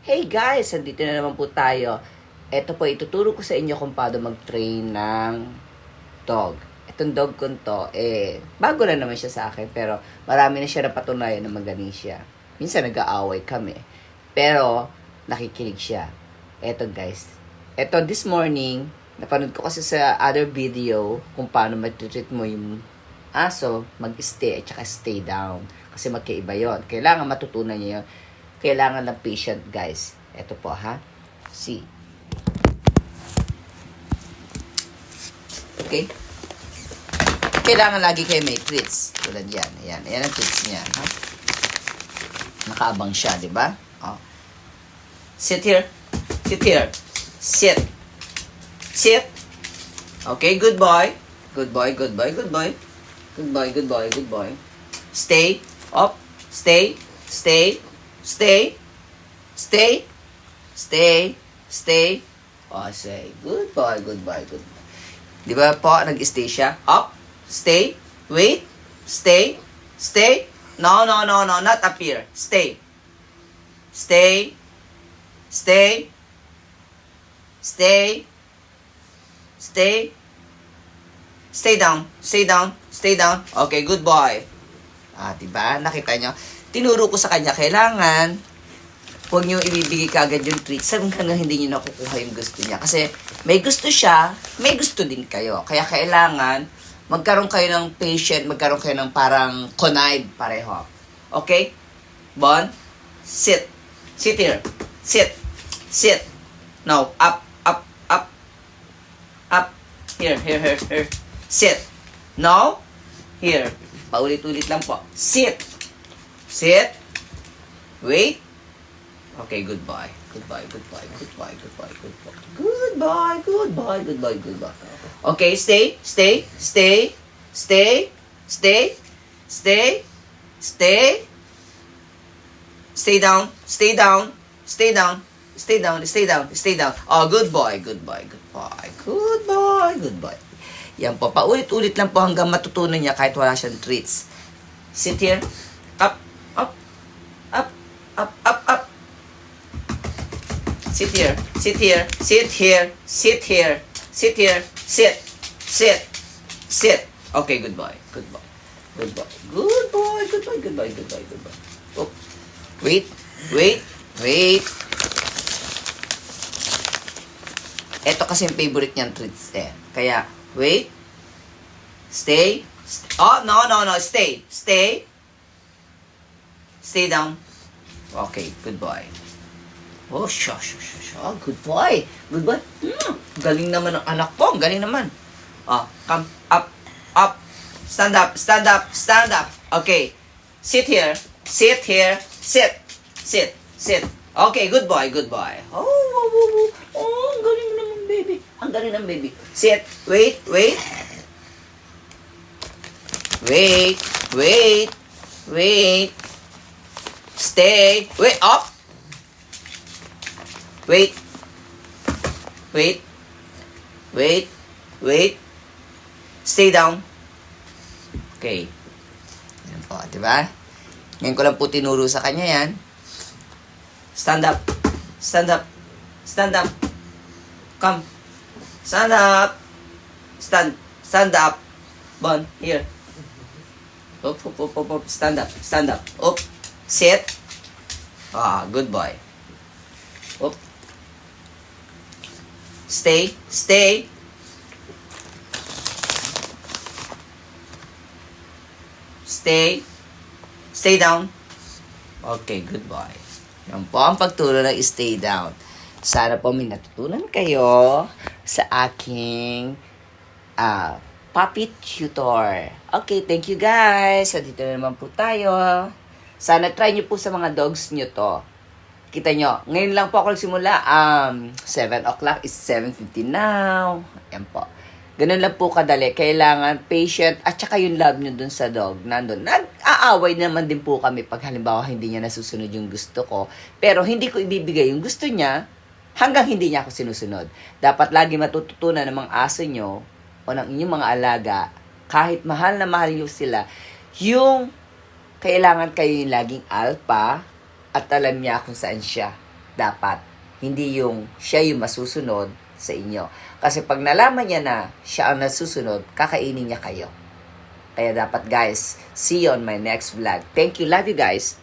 Hey guys, andito na naman po tayo. Ito po, ituturo ko sa inyo kung paano mag-train ng dog. Itong dog ko to, bago na naman siya sa akin, pero marami na siya napatunayan na magaling siya. Minsan nag-aaway kami, pero nakikinig siya. Eto guys, this morning, napanood ko kasi sa other video kung paano mag-treat mo yung aso, mag-stay at saka stay down. Kasi magkaiba yon. Kailangan matutunan niya yun. Kailangan ng patient, guys. Ito po, ha? See. Okay? Kailangan lagi kayo may treats. Tulad yan. Ayan. Ayan ang treats niya, ha? Nakaabang siya, di ba? Oh. Sit here. Sit here. Sit. Sit. Okay, good boy. Good boy, good boy, good boy. Good boy, good boy, good boy. Stay. Up. Stay. Stay. Stay. Stay. Stay. Stay. Oh, say, good boy, good boy, good boy. Di ba po, nag-stay siya? Up. Stay. Wait. Stay. Stay. No, no, no, no, not up here. Stay. Stay. Stay. Stay. Stay. Stay down. Stay down. Stay down. Okay, good boy. Diba? Nakita nyo? Tinuro ko sa kanya, kailangan huwag nyo ibibigay kagad yung treats hanggang hindi nyo nakukuha yung gusto niya. Kasi may gusto siya, may gusto din kayo. Kaya kailangan magkaroon kayo ng patient, magkaroon kayo ng parang connive pareho. Okay? Bon? Sit. Sit here. Sit. Sit. No. Up. Up. Up. Up. Here. Here. Here. Here. Sit. No. Here. Paulit-ulit lang po. Sit. Sit. Wait. Okay, goodbye. Goodbye, goodbye, goodbye, goodbye, goodbye. Goodbye, goodbye, goodbye, goodbye. Okay, stay, stay, stay, stay, stay, stay, stay. Stay down, stay down, stay down, stay down, stay down, stay down. Oh, good boy, good boy, good boy, good boy, good boy. Yan po, paulit-ulit lang po hanggang matutunan niya kahit wala siyang treats. Sit here. Up, up, up, up, up, up. Sit here, sit here, sit here, sit here, sit here, sit, sit, sit. Okay, good boy, good boy, good boy, good boy, good boy, good boy, good boy, good boy. Oh. Wait, wait, wait. Ito kasi yung favorite niyang treats Kaya, wait, stay. Oh, no, no, no, stay, stay. Stay down. Okay, good boy. Oh, shush. Oh, good boy. Good boy. Galing naman ang anak ko. Galing naman. Oh, come up, up. Stand up, stand up, stand up. Okay. Sit here. Sit here. Sit. Sit. Sit. Okay, good boy, good boy. Oh, ang galing naman, baby. Ang galing ng baby. Sit. Wait, wait. Wait, wait, wait. Stay. Wait, up. Wait. Wait. Wait. Wait. Stay down. Okay. Yan po, di ba? Ngayon ko lang po tinuro sa kanya yan. Stand up. Stand up. Stand up. Come. Stand up. Stand. Stand up. Bon, here. Up, up, up, up, up. Stand up. Stand up. Up. Sit. Good boy. Up. Stay. Stay. Stay. Stay down. Okay, good boy. Yan po ang pagturo ng stay down. Sana po may natutunan kayo sa aking puppy tutor. Okay, thank you guys. So, dito na naman po tayo. Sana try nyo po sa mga dogs nyo to. Kita nyo, ngayon lang po ako nagsimula. 7 o'clock is 7:50 now. Ayan po. Ganun lang po kadali. Kailangan patient at saka yung love nyo dun sa dog. Nandun. Nag-aaway naman din po kami pag halimbawa hindi niya nasusunod yung gusto ko. Pero hindi ko ibibigay yung gusto niya hanggang hindi niya ako sinusunod. Dapat lagi matututunan ng mga aso nyo o ng inyong mga alaga, kahit mahal na mahal nyo sila, yung kailangan kayo yung laging alpha at alam niya kung saan siya. dapat. Hindi yung siya yung masusunod sa inyo. Kasi pag nalaman niya na siya ang nasusunod, kakainin niya kayo. Kaya dapat guys, see you on my next vlog. Thank you. Love you guys.